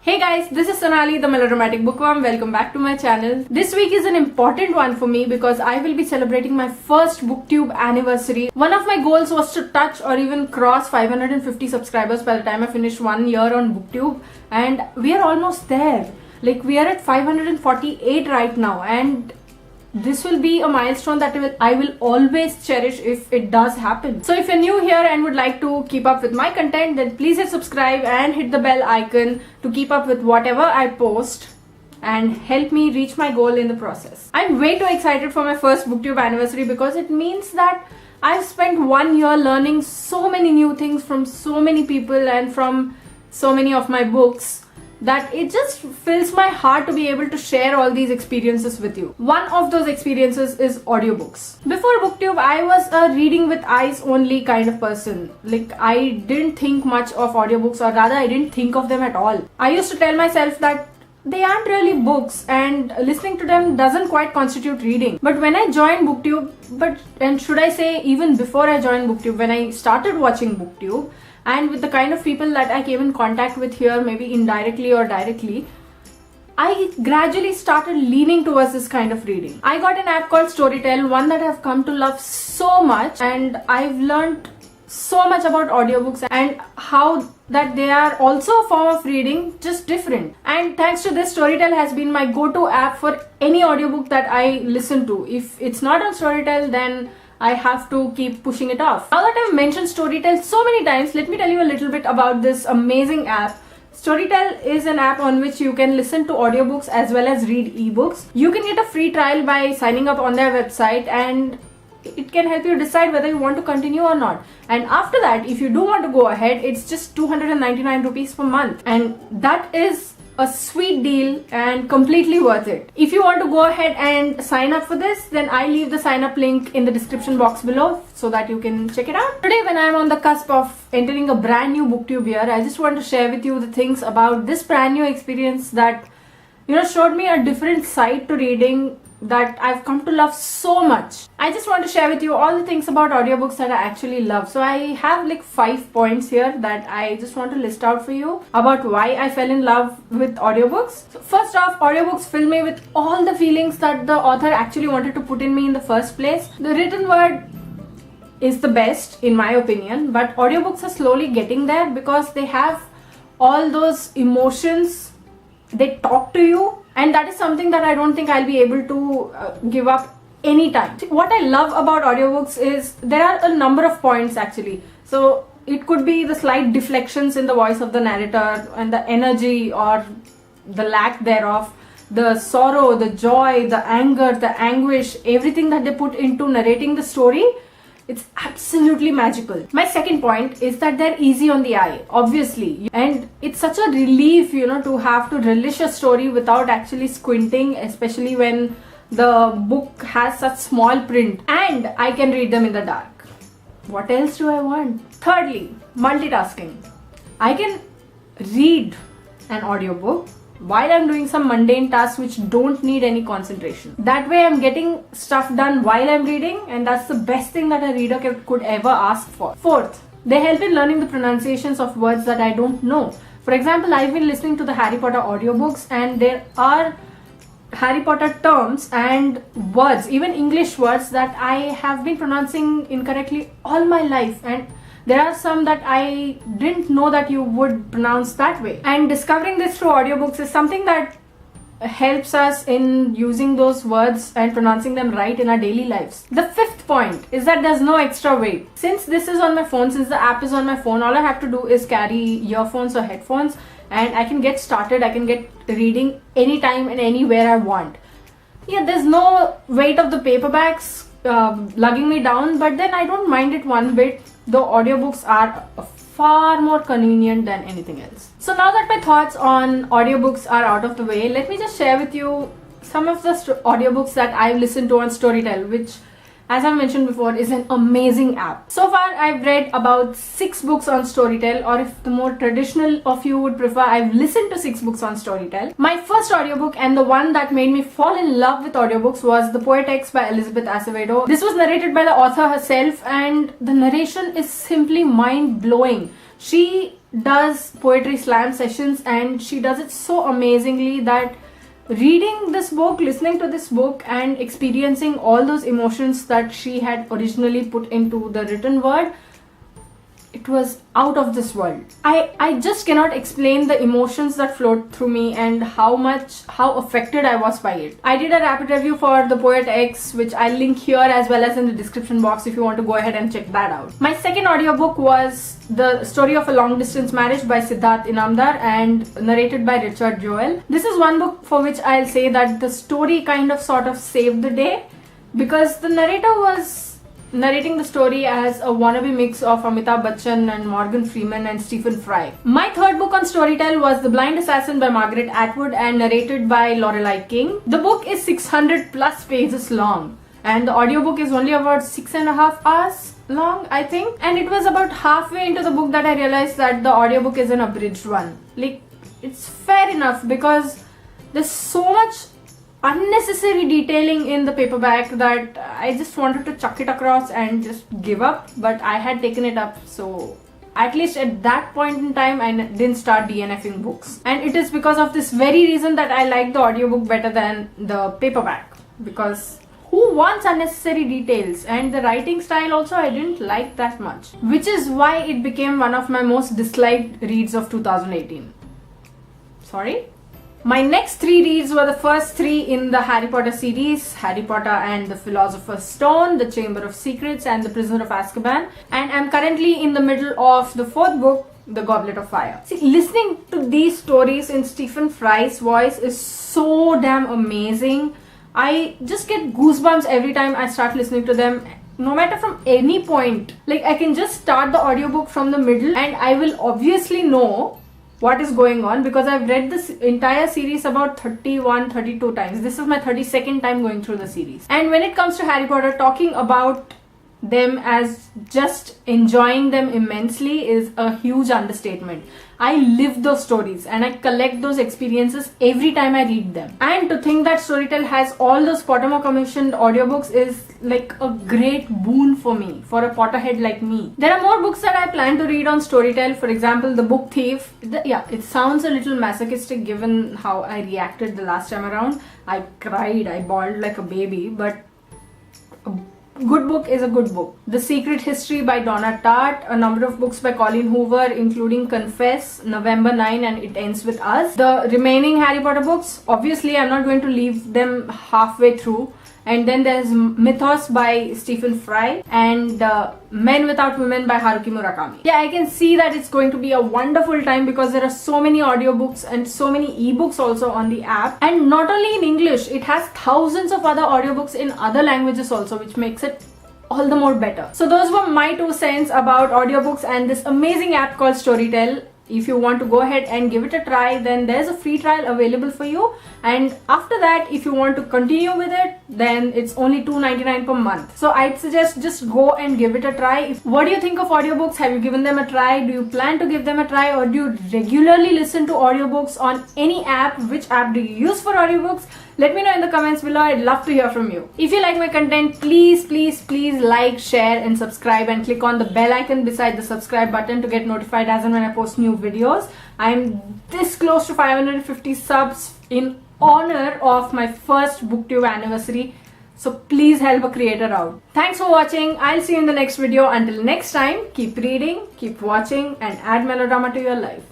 Hey guys, this is Sonali, the Melodramatic Bookworm. Welcome back to my channel. This week is an important one for me because I will be celebrating my first BookTube anniversary. One of my goals was to touch or even cross 550 subscribers by the time I finish 1 year on BookTube, and we are almost there. Like, we are at 548 right now, and this will be a milestone that I will always cherish if it does happen. So if you're new here and would like to keep up with my content, then please hit subscribe and hit the bell icon to keep up with whatever I post and help me reach my goal in the process. I'm way too excited for my first BookTube anniversary because it means that I've spent 1 year learning so many new things from so many people and from so many of my books that it just fills my heart to be able to share all these experiences with you. One of those experiences is audiobooks. Before BookTube, I was a reading with eyes only kind of person. Like, I didn't think much of audiobooks, or rather I didn't think of them at all. I used to tell myself that they aren't really books and listening to them doesn't quite constitute reading. But when I joined BookTube, and should I say even before I joined BookTube, when I started watching BookTube, and with the kind of people that I came in contact with here, maybe indirectly or directly, I gradually started leaning towards this kind of reading. I got an app called StoryTell, one that I've come to love so much, and I've learned so much about audiobooks and how that they are also a form of reading, just different. And thanks to this, StoryTell has been my go-to app for any audiobook that I listen to. If it's not on StoryTell, then I have to keep pushing it off. Now that I've mentioned StoryTell so many times, let me tell you a little bit about this amazing app. StoryTell is an app on which you can listen to audiobooks as well as read ebooks. You can get a free trial by signing up on their website, and it can help you decide whether you want to continue or not. And after that, if you do want to go ahead, it's just 299 rupees per month. And that is a sweet deal and completely worth it. If you want to go ahead and sign up for this, then I leave the sign up link in the description box below so that you can check it out. Today, when I'm on the cusp of entering a brand new BookTube year, I just want to share with you the things about this brand new experience that, showed me a different side to reading that I've come to love so much. I just want to share with you all the things about audiobooks that I actually love. So I have like 5 points here that I just want to list out for you about why I fell in love with audiobooks. So first off, audiobooks fill me with all the feelings that the author actually wanted to put in me in the first place. The written word is the best in my opinion, but audiobooks are slowly getting there because they have all those emotions. They talk to you, and that is something that I don't think I'll be able to give up anytime. What I love about audiobooks is there are a number of points actually. So it could be the slight deflections in the voice of the narrator and the energy or the lack thereof, the sorrow, the joy, the anger, the anguish, everything that they put into narrating the story. It's absolutely magical. My second point is that they're easy on the eye, obviously. And it's such a relief, to have to relish a story without actually squinting, especially when the book has such small print. And I can read them in the dark. What else do I want? Thirdly, multitasking. I can read an audiobook while I'm doing some mundane tasks which don't need any concentration. That way I'm getting stuff done while I'm reading, and that's the best thing that a reader could ever ask for. Fourth, they help in learning the pronunciations of words that I don't know. For example, I've been listening to the Harry Potter audiobooks, and there are Harry Potter terms and words, even English words, that I have been pronouncing incorrectly all my life, and there are some that I didn't know that you would pronounce that way. And discovering this through audiobooks is something that helps us in using those words and pronouncing them right in our daily lives. The fifth point is that there's no extra weight. Since this is on my phone, since the app is on my phone, all I have to do is carry earphones or headphones, and I can get started. I can get reading anytime and anywhere I want. Yeah, there's no weight of the paperbacks lugging me down, but then I don't mind it one bit. Though audiobooks are far more convenient than anything else. So now that my thoughts on audiobooks are out of the way, let me just share with you some of the audiobooks that I've listened to on StoryTell, which as I mentioned before, is an amazing app. So far, I've read about 6 books on StoryTell, or if the more traditional of you would prefer, I've listened to 6 books on StoryTell. My first audiobook and the one that made me fall in love with audiobooks was The Poet X by Elizabeth Acevedo. This was narrated by the author herself, and the narration is simply mind-blowing. She does poetry slam sessions, and she does it so amazingly that reading this book, listening to this book, and experiencing all those emotions that she had originally put into the written word, it was out of this world. I just cannot explain the emotions that flowed through me and how affected I was by it. I did a rapid review for The Poet X, which I'll link here as well as in the description box if you want to go ahead and check that out. My second audiobook was The Story of a Long Distance Marriage by Siddharth Inamdar and narrated by Richard Joel. This is one book for which I'll say that the story kind of sort of saved the day, because the narrator was narrating the story as a wannabe mix of Amitabh Bachchan and Morgan Freeman and Stephen Fry. My third book on StoryTell was The Blind Assassin by Margaret Atwood and narrated by Lorelei King. The book is 600 plus pages long, and the audiobook is only about 6.5 hours long, I think. And it was about halfway into the book that I realized that the audiobook is an abridged one. Like, it's fair enough because there's so much unnecessary detailing in the paperback that I just wanted to chuck it across and just give up, but I had taken it up, so at least at that point in time I didn't start DNFing books. And it is because of this very reason that I like the audiobook better than the paperback, because who wants unnecessary details? And the writing style also I didn't like that much, which is why it became one of my most disliked reads of 2018. Sorry? My next 3 reads were the first 3 in the Harry Potter series, Harry Potter and the Philosopher's Stone, The Chamber of Secrets, and The Prisoner of Azkaban. And I'm currently in the middle of the 4th book, The Goblet of Fire. See, listening to these stories in Stephen Fry's voice is so damn amazing. I just get goosebumps every time I start listening to them, no matter from any point. Like, I can just start the audiobook from the middle and I will obviously know what is going on, because I've read this entire series about 32 times. This is my 32nd time going through the series. And when it comes to Harry Potter, talking about them as just enjoying them immensely is a huge understatement. I live those stories and I collect those experiences every time I read them. And to think that StoryTell has all those Pottermore commissioned audiobooks is like a great boon for me, for a Potterhead like me. There are more books that I plan to read on StoryTell. For example, The Book Thief. It sounds a little masochistic given how I reacted the last time around. I cried, I bawled like a baby, but good book is a good book. The Secret History by Donna Tartt, a number of books by Colleen Hoover, including Confess, November 9, and It Ends With Us. The remaining Harry Potter books, obviously I'm not going to leave them halfway through. And then there's Mythos by Stephen Fry and Men Without Women by Haruki Murakami. Yeah, I can see that it's going to be a wonderful time because there are so many audiobooks and so many ebooks also on the app. And not only in English, it has thousands of other audiobooks in other languages also, which makes it all the more better. So those were my 2 cents about audiobooks and this amazing app called StoryTell. If you want to go ahead and give it a try, then there's a free trial available for you. And after that, if you want to continue with it, then it's only $2.99 per month. So I'd suggest just go and give it a try. What do you think of audiobooks? Have you given them a try? Do you plan to give them a try? Or do you regularly listen to audiobooks on any app? Which app do you use for audiobooks? Let me know in the comments below. I'd love to hear from you. If you like my content, please like, share and subscribe, and click on the bell icon beside the subscribe button to get notified as and when I post new videos. I'm this close to 550 subs in honor of my first BookTube anniversary. So please help a creator out. Thanks for watching. I'll see you in the next video. Until next time, keep reading, keep watching, and add melodrama to your life.